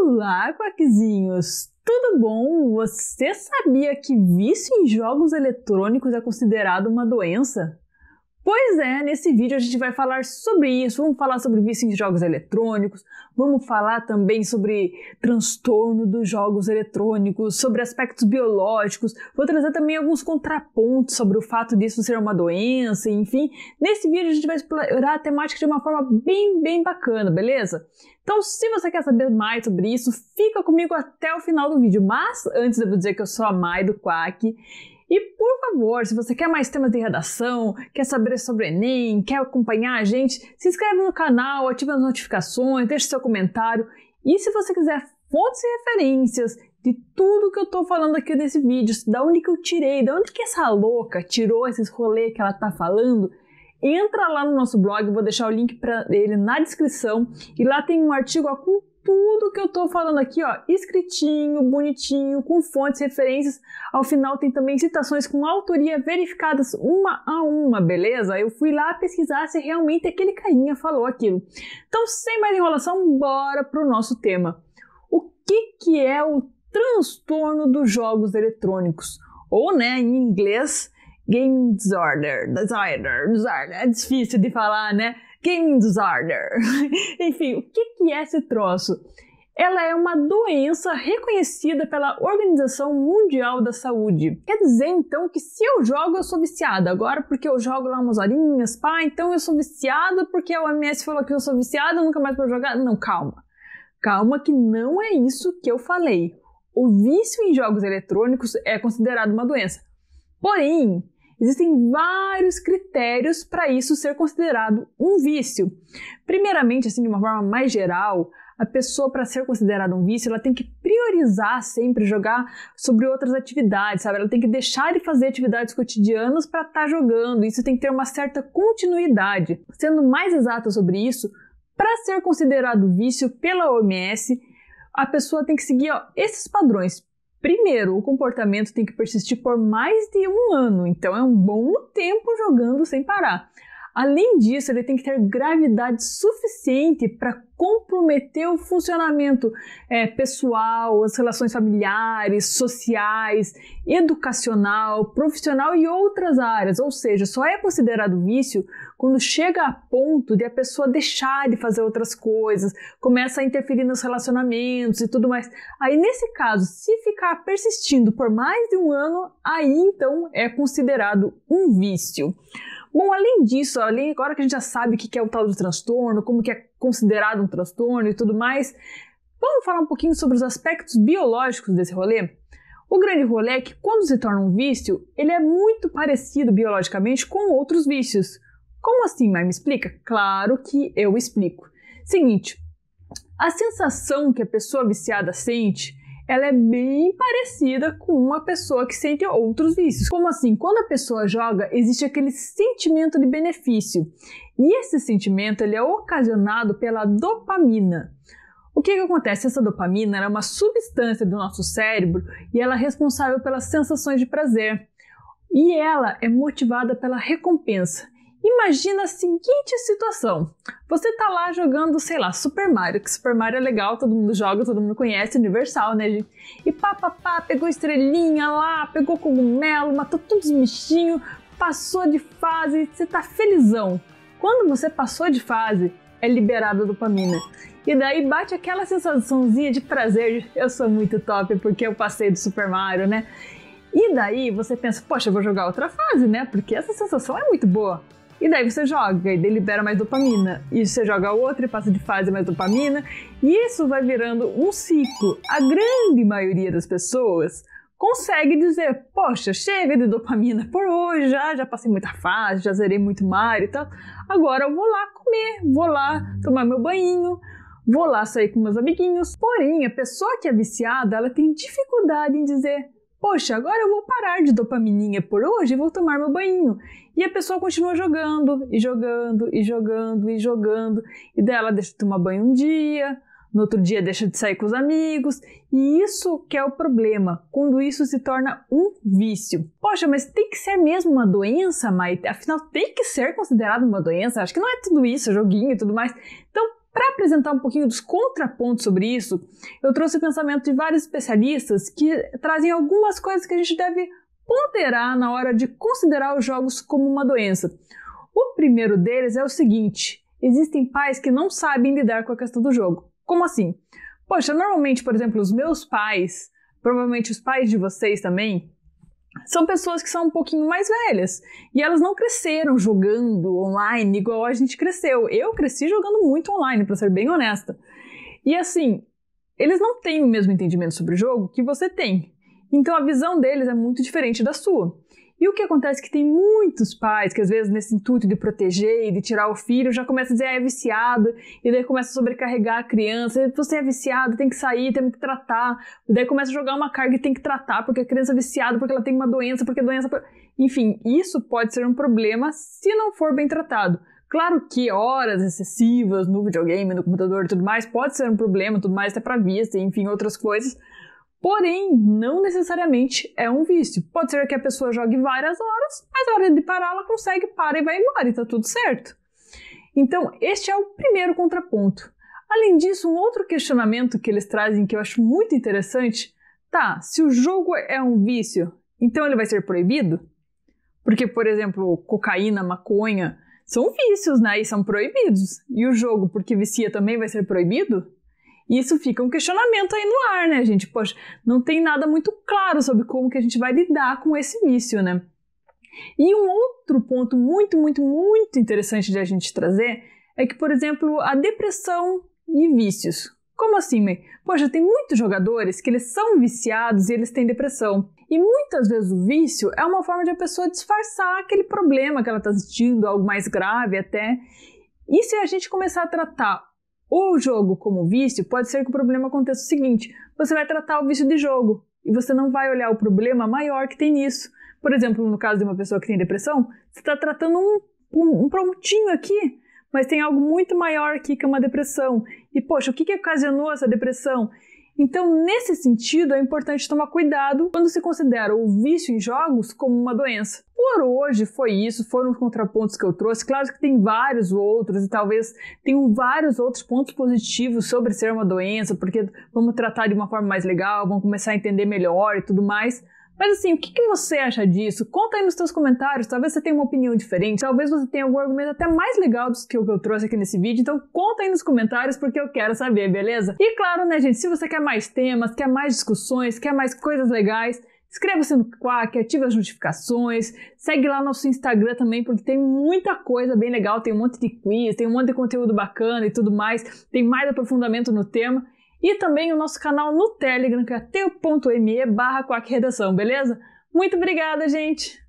Olá, quaquezinhos! Tudo bom? Você sabia que vício em jogos eletrônicos é considerado uma doença? Pois é, nesse vídeo a gente vai falar sobre isso, vamos falar sobre vício em jogos eletrônicos, vamos falar também sobre transtorno dos jogos eletrônicos, sobre aspectos biológicos, vou trazer também alguns contrapontos sobre o fato disso ser uma doença, enfim. Nesse vídeo a gente vai explorar a temática de uma forma bem bacana, beleza? Então, se você quer saber mais sobre isso, fica comigo até o final do vídeo. Mas, antes eu vou dizer que eu sou a Mai do Quack. E, por favor, se você quer mais temas de redação, quer saber sobre o Enem, quer acompanhar a gente, se inscreve no canal, ativa as notificações, deixe seu comentário. E se você quiser fontes e referências de tudo que eu tô falando aqui nesse vídeo, da onde que eu tirei, da onde que essa louca tirou esses rolês que ela tá falando, entra lá no nosso blog, vou deixar o link para ele na descrição, e lá tem um artigo com tudo que eu tô falando aqui, ó, escritinho, bonitinho, com fontes, referências. Ao final tem também citações com autoria verificadas uma a uma, beleza? Eu fui lá pesquisar se realmente aquele carinha falou aquilo. Então, sem mais enrolação, bora pro nosso tema. O que é o transtorno dos jogos eletrônicos? Ou, né, em inglês, Game Disorder. É difícil de falar, né? Game Disorder. Enfim, o que é esse troço? Ela é uma doença reconhecida pela Organização Mundial da Saúde. Quer dizer, então, que se eu jogo, eu sou viciada. Agora, porque eu jogo lá umas horinhas, pá, então eu sou viciada porque a OMS falou que eu sou viciada, eu nunca mais vou jogar. Não, calma. Calma que não é isso que eu falei. O vício em jogos eletrônicos é considerado uma doença. Porém, existem vários critérios para isso ser considerado um vício. Primeiramente, assim, de uma forma mais geral, a pessoa, para ser considerada um vício, ela tem que priorizar sempre jogar sobre outras atividades, sabe? Ela tem que deixar de fazer atividades cotidianas para estar jogando. Isso tem que ter uma certa continuidade. Sendo mais exata sobre isso, para ser considerado vício pela OMS, a pessoa tem que seguir, ó, esses padrões. Primeiro, o comportamento tem que persistir por mais de um ano, então é um bom tempo jogando sem parar. Além disso, ele tem que ter gravidade suficiente para comprometer o funcionamento pessoal, as relações familiares, sociais, educacional, profissional e outras áreas. Ou seja, só é considerado vício quando chega a ponto de a pessoa deixar de fazer outras coisas, começa a interferir nos relacionamentos e tudo mais. Aí, nesse caso, se ficar persistindo por mais de um ano, aí então é considerado um vício. Bom, além disso, agora que a gente já sabe o que é o tal do transtorno, como que é considerado um transtorno e tudo mais, vamos falar um pouquinho sobre os aspectos biológicos desse rolê? O grande rolê é que quando se torna um vício, ele é muito parecido biologicamente com outros vícios. Como assim, Mai? Me explica? Claro que eu explico. Seguinte, a sensação que a pessoa viciada sente, ela é bem parecida com uma pessoa que sente outros vícios. Como assim? Quando a pessoa joga, existe aquele sentimento de benefício. E esse sentimento ele é ocasionado pela dopamina. O que acontece? Essa dopamina é uma substância do nosso cérebro e ela é responsável pelas sensações de prazer. E ela é motivada pela recompensa. Imagina a seguinte situação, você tá lá jogando, sei lá, Super Mario, que Super Mario é legal, todo mundo joga, todo mundo conhece, universal, né, gente? E pegou estrelinha lá, pegou cogumelo, matou todos os bichinhos, passou de fase, você tá felizão. Quando você passou de fase, é liberada a dopamina. E daí bate aquela sensaçãozinha de prazer, de, eu sou muito top porque eu passei do Super Mario, né? E daí você pensa, poxa, eu vou jogar outra fase, né? Porque essa sensação é muito boa. E daí você joga, e daí libera mais dopamina. E você joga outra e passa de fase mais dopamina. E isso vai virando um ciclo. A grande maioria das pessoas consegue dizer, poxa, chega de dopamina por hoje, já passei muita fase, já zerei muito Mario e tal. Agora eu vou lá comer, vou lá tomar meu banho, vou lá sair com meus amiguinhos. Porém, a pessoa que é viciada, ela tem dificuldade em dizer, poxa, agora eu vou parar de dopamininha por hoje e vou tomar meu banho. E a pessoa continua jogando, e jogando, e jogando, e jogando. E daí ela deixa de tomar banho um dia, no outro dia deixa de sair com os amigos. E isso que é o problema, quando isso se torna um vício. Poxa, mas tem que ser mesmo uma doença, Mai? Afinal, tem que ser considerado uma doença? Acho que não é tudo isso, joguinho e tudo mais. Então, Para apresentar um pouquinho dos contrapontos sobre isso, eu trouxe o pensamento de vários especialistas que trazem algumas coisas que a gente deve ponderar na hora de considerar os jogos como uma doença. O primeiro deles é o seguinte: existem pais que não sabem lidar com a questão do jogo. Como assim? Poxa, normalmente, por exemplo, os meus pais, provavelmente os pais de vocês também, são pessoas que são um pouquinho mais velhas e elas não cresceram jogando online igual a gente cresceu. Eu cresci jogando muito online, para ser bem honesta. E assim, eles não têm o mesmo entendimento sobre o jogo que você tem. Então a visão deles é muito diferente da sua. E o que acontece é que tem muitos pais que às vezes nesse intuito de proteger e de tirar o filho já começa a dizer é viciado, e daí começa a sobrecarregar a criança, você é viciado, tem que sair, tem que tratar, e daí começa a jogar uma carga e tem que tratar porque a criança é viciada, porque ela tem uma doença, porque a doença... Enfim, isso pode ser um problema se não for bem tratado. Claro que horas excessivas no videogame, no computador e tudo mais pode ser um problema, tudo mais até pra vista, enfim, outras coisas. Porém, não necessariamente é um vício. Pode ser que a pessoa jogue várias horas, mas a hora de parar ela consegue, para e vai embora e tá tudo certo. Então, este é o primeiro contraponto. Além disso, um outro questionamento que eles trazem que eu acho muito interessante, se o jogo é um vício, então ele vai ser proibido? Porque, por exemplo, cocaína, maconha, são vícios, né? E são proibidos. E o jogo, porque vicia, também vai ser proibido? E isso fica um questionamento aí no ar, né, gente? Poxa, não tem nada muito claro sobre como que a gente vai lidar com esse vício, né? E um outro ponto muito interessante de a gente trazer é que, por exemplo, a depressão e vícios. Como assim, May? Poxa, tem muitos jogadores que eles são viciados e eles têm depressão. E muitas vezes o vício é uma forma de a pessoa disfarçar aquele problema que ela está sentindo, algo mais grave até. E se a gente começar a tratar o jogo como vício, pode ser que o problema aconteça o seguinte: você vai tratar o vício de jogo e você não vai olhar o problema maior que tem nisso. Por exemplo, no caso de uma pessoa que tem depressão, você está tratando um pontinho aqui, mas tem algo muito maior aqui que é uma depressão. E poxa, o que ocasionou essa depressão? Então, nesse sentido, é importante tomar cuidado quando se considera o vício em jogos como uma doença. Por hoje foi isso, foram os contrapontos que eu trouxe. Claro que tem vários outros e talvez tenham vários outros pontos positivos sobre ser uma doença, porque vamos tratar de uma forma mais legal, vamos começar a entender melhor e tudo mais. Mas assim, o que você acha disso? Conta aí nos teus comentários, talvez você tenha uma opinião diferente, talvez você tenha algum argumento até mais legal do que o que eu trouxe aqui nesse vídeo, então conta aí nos comentários porque eu quero saber, beleza? E claro, né, gente, se você quer mais temas, quer mais discussões, quer mais coisas legais, inscreva-se no Quack, ative as notificações, segue lá nosso Instagram também, porque tem muita coisa bem legal, tem um monte de quiz, tem um monte de conteúdo bacana e tudo mais, tem mais aprofundamento no tema. E também o nosso canal no Telegram, que é t.me/quackredação, beleza? Muito obrigada, gente!